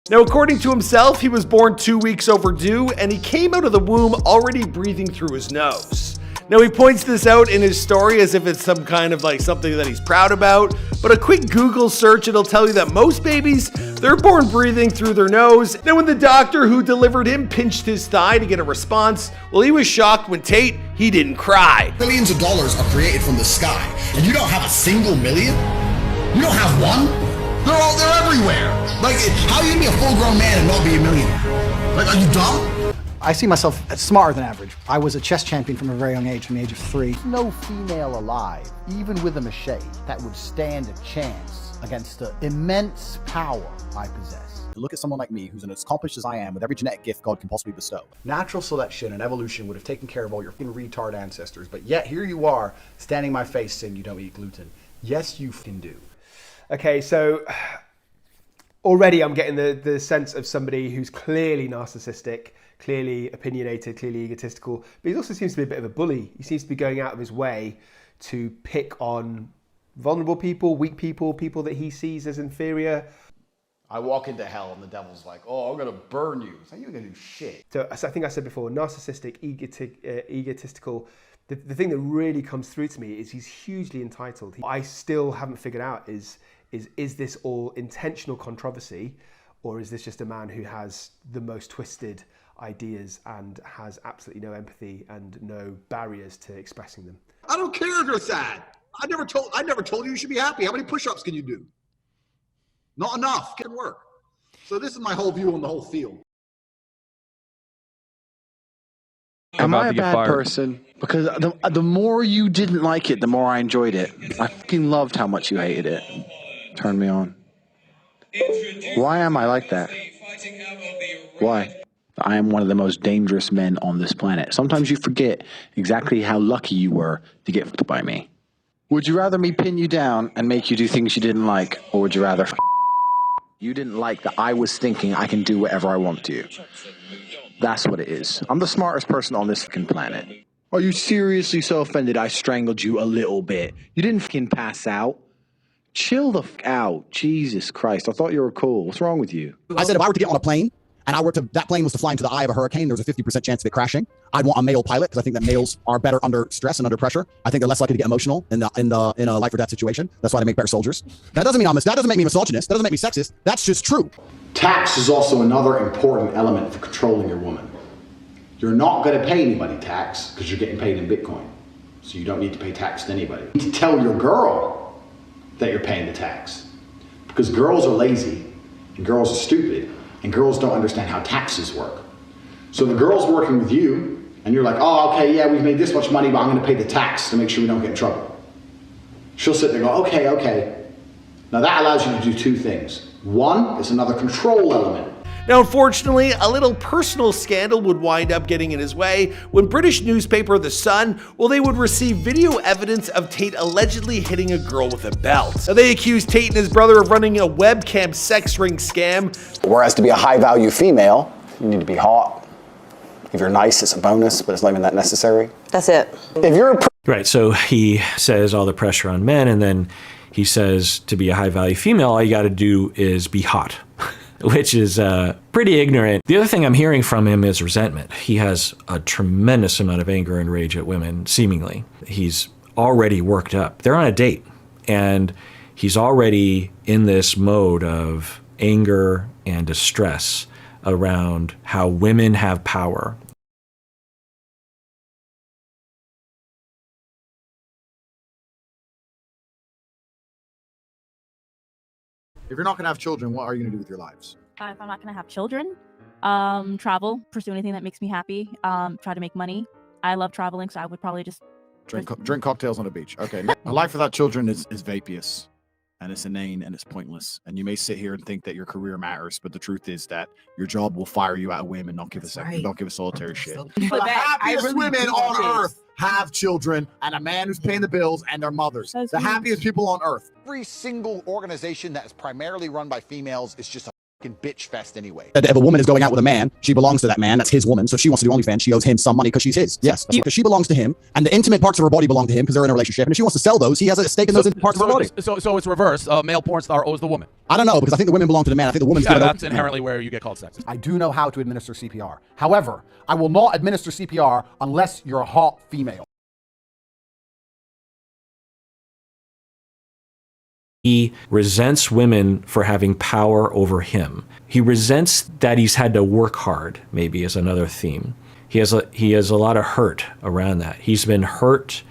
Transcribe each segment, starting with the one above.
Now, according to himself, he was born 2 weeks overdue, and he came out of the womb already breathing through his nose. Now, he points this out in his story as if it's some kind of like something that he's proud about, but a quick Google search, it'll tell you that most babies, they're born breathing through their nose. Now, when the doctor who delivered him pinched his thigh to get a response, well, he was shocked when Tate, he didn't cry. Billions of dollars are created from the sky, and you don't have a single million? You don't have one? They're everywhere. Like, how you can be a full-grown man and not be a millionaire? Like, are you dumb? I see myself as smarter than average. I was a chess champion from a very young age, from the age of 3. No female alive, even with a machete, that would stand a chance against the immense power I possess. Look at someone like me, who's as accomplished as I am, with every genetic gift God can possibly bestow. Natural selection and evolution would have taken care of all your fucking retard ancestors, but yet here you are, standing in my face saying you don't eat gluten. Yes, you fucking do. Okay, so already I'm getting the sense of somebody who's clearly narcissistic, clearly opinionated, clearly egotistical, but he also seems to be a bit of a bully. He seems to be going out of his way to pick on vulnerable people, weak people, people that he sees as inferior. I walk into hell and the devil's like, oh, I'm gonna burn you. So you ain't gonna do shit. So I think I said before, narcissistic, egotistical. The thing that really comes through to me is he's hugely entitled. I still haven't figured out is this all intentional controversy, or is this just a man who has the most twisted ideas and has absolutely no empathy and no barriers to expressing them? I don't care if you're sad. I never told you should be happy. How many push-ups can you do? Not enough. Can work. So this is my whole view on the whole field. Am I a bad person? Because the more you didn't like it, the more I enjoyed it. I fucking loved how much you hated it. Turned me on. Why am I like that? Why? I am one of the most dangerous men on this planet. Sometimes you forget exactly how lucky you were to get fucked by me. Would you rather me pin you down and make you do things you didn't like, or would you rather you didn't like that I was thinking I can do whatever I want to? That's what it is. I'm the smartest person on this fucking planet. Are you seriously so offended I strangled you a little bit? You didn't fucking pass out. Chill the fuck out. Jesus Christ. I thought you were cool. What's wrong with you? I said if I were to get on a plane, and that plane was to fly into the eye of a hurricane, there was a 50% chance of it crashing. I'd want a male pilot because I think that males are better under stress and under pressure. I think they're less likely to get emotional in a life or death situation. That's why they make better soldiers. That doesn't mean that doesn't make me misogynist. That doesn't make me sexist. That's just true. Tax is also another important element for controlling your woman. You're not going to pay anybody tax because you're getting paid in Bitcoin. So you don't need to pay tax to anybody. You need to tell your girl that you're paying the tax, because girls are lazy and girls are stupid and girls don't understand how taxes work. So the girl's working with you and you're like, oh, okay, yeah, we've made this much money, but I'm going to pay the tax to make sure we don't get in trouble. She'll sit there and go, okay. Now that allows you to do two things. One, it's another control element. Now, unfortunately, a little personal scandal would wind up getting in his way when British newspaper The Sun, well, they would receive video evidence of Tate allegedly hitting a girl with a belt. Now, they accused Tate and his brother of running a webcam sex ring scam. Whereas to be a high-value female, you need to be hot. If you're nice, it's a bonus, but it's not even that necessary. That's it. If you're right, so he says all the pressure on men, and then he says to be a high-value female, all you got to do is be hot. Which is pretty ignorant. The other thing I'm hearing from him is resentment. He has a tremendous amount of anger and rage at women, seemingly. He's already worked up. They're on a date, and he's already in this mode of anger and distress around how women have power. If you're not going to have children, what are you going to do with your lives? If I'm not going to have children, travel, pursue anything that makes me happy, try to make money. I love traveling, so I would probably just drink cocktails on a beach. Okay. A life without children is vapious, and it's inane, and it's pointless. And you may sit here and think that your career matters, but the truth is that your job will fire you at a whim and not give a second, don't give a solitary shit. The happiest women on earth have children, and a man who's paying the bills, and their mothers. The happiest people on earth. Every single organization that is primarily run by females is just a bitch fest anyway. If a woman is going out with a man, she belongs to that man. That's his woman. So she wants to do OnlyFans. She owes him some money because she's his. Yes, because she belongs to him, and the intimate parts of her body belong to him because they're in a relationship. And if she wants to sell those, he has a stake in those parts of her body. So it's reverse. Male porn star owes the woman. I don't know, because I think the women belong to the man. I think the woman's that's inherently where you get called sexist. I do know how to administer CPR. However, I will not administer CPR unless you're a hot female. He resents women for having power over him. He resents that he's had to work hard, maybe, is another theme. He has a lot of hurt around that. He's been hurt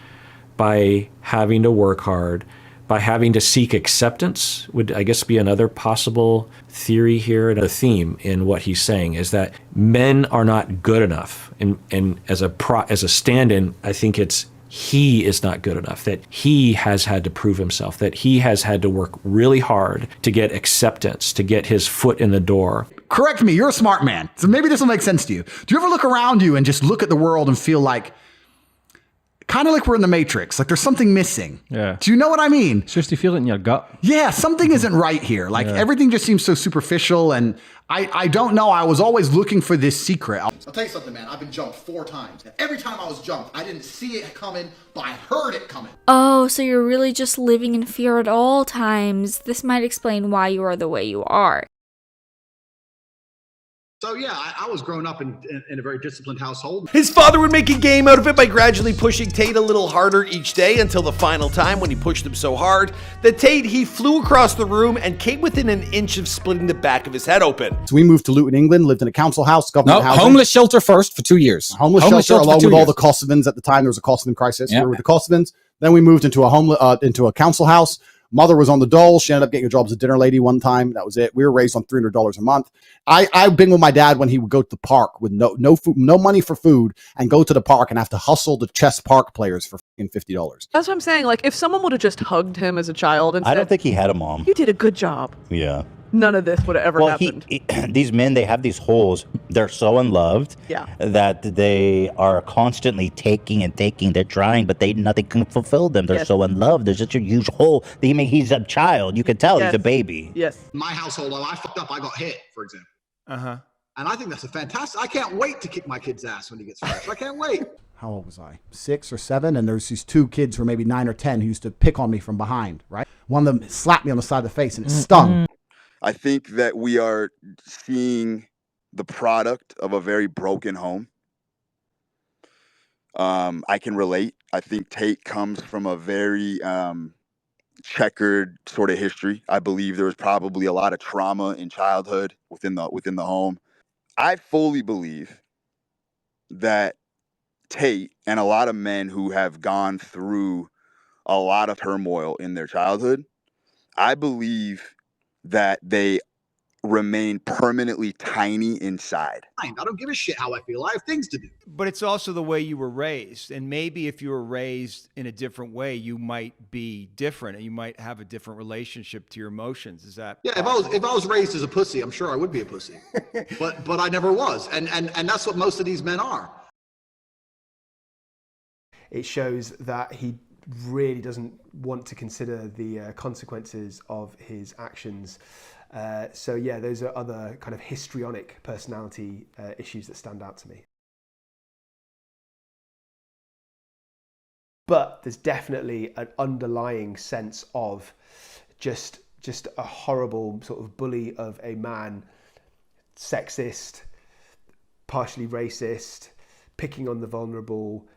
by having to work hard, by having to seek acceptance, would I guess be another possible theory here. And a theme in what he's saying is that men are not good enough. And as a stand-in, I think it's he is not good enough, that he has had to prove himself, that he has had to work really hard to get acceptance, to get his foot in the door. Correct me, you're a smart man, so maybe this will make sense to you. Do you ever look around you and just look at the world and feel like, kind of like we're in the Matrix, like there's something missing? Yeah. Do you know what I mean? It's just you feel it in your gut. Yeah, something isn't right here. Like everything just seems so superficial, and I don't know. I was always looking for this secret. I'll tell you something, man. I've been jumped 4 times. And every time I was jumped, I didn't see it coming, but I heard it coming. Oh, so you're really just living in fear at all times. This might explain why you are the way you are. So yeah, I was growing up in a very disciplined household. His father would make a game out of it by gradually pushing Tate a little harder each day until the final time when he pushed him so hard that Tate, he flew across the room and came within an inch of splitting the back of his head open. So we moved to Luton, England, lived in a council house, government housing. Homeless shelter first for 2 years. Homeless shelter along with all the Kosovans at the time. There was a Kosovan crisis. Yeah. We were with the Kosovans. Then we moved into a council house. Mother was on the dole. She ended up getting a job as a dinner lady one time. That was it. We were raised on $300 a month. I've been with my dad when he would go to the park with no food, no money for food, and go to the park and have to hustle the chess park players for $50. That's what I'm saying. Like, if someone would have just hugged him as a child and I said, don't think he had a mom. "You did a good job," Yeah. none of this would have ever happened. These men, they have these holes. They're so unloved that they are constantly taking and taking. They're trying, but nothing can fulfill them. They're so unloved. There's such a huge hole. I mean, he's a child. You can tell he's a baby. Yes. My household, I fucked up. I got hit, for example. And I think that's a fantastic. I can't wait to kick my kid's ass when he gets fresh. I can't wait. How old was I? 6 or 7, and there's these 2 kids who were maybe 9 or 10 who used to pick on me from behind, right? One of them slapped me on the side of the face and it stung. I think that we are seeing the product of a very broken home. I can relate. I think Tate comes from a very checkered sort of history. I believe there was probably a lot of trauma in childhood within the home. I fully believe that Tate and a lot of men who have gone through a lot of turmoil in their childhood, I believe that they remain permanently tiny inside. I don't give a shit how I feel. I have things to do. But it's also the way you were raised. And maybe if you were raised in a different way, you might be different and you might have a different relationship to your emotions. Is that Yeah, if I was raised as a pussy, I'm sure I would be a pussy. but I never was. And that's what most of these men are. It shows that he really doesn't want to consider the consequences of his actions. So yeah, those are other kind of histrionic personality issues that stand out to me. But there's definitely an underlying sense of just a horrible sort of bully of a man, sexist, partially racist, picking on the vulnerable,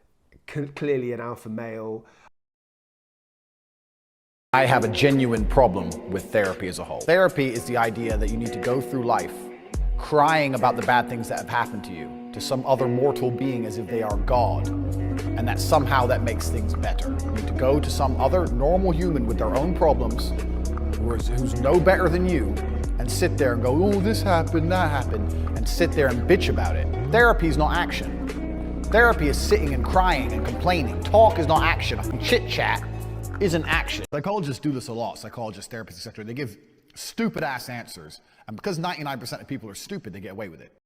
clearly an alpha male. I have a genuine problem with therapy as a whole. Therapy is the idea that you need to go through life crying about the bad things that have happened to you to some other mortal being as if they are God, and that somehow that makes things better. You need to go to some other normal human with their own problems who's no better than you and sit there and go, oh, this happened, that happened, and sit there and bitch about it. Therapy is not action. Therapy is sitting and crying and complaining. Talk is not action. Chit chat isn't action. Psychologists do this a lot. Psychologists, therapists, etc. They give stupid ass answers. And because 99% of people are stupid, they get away with it.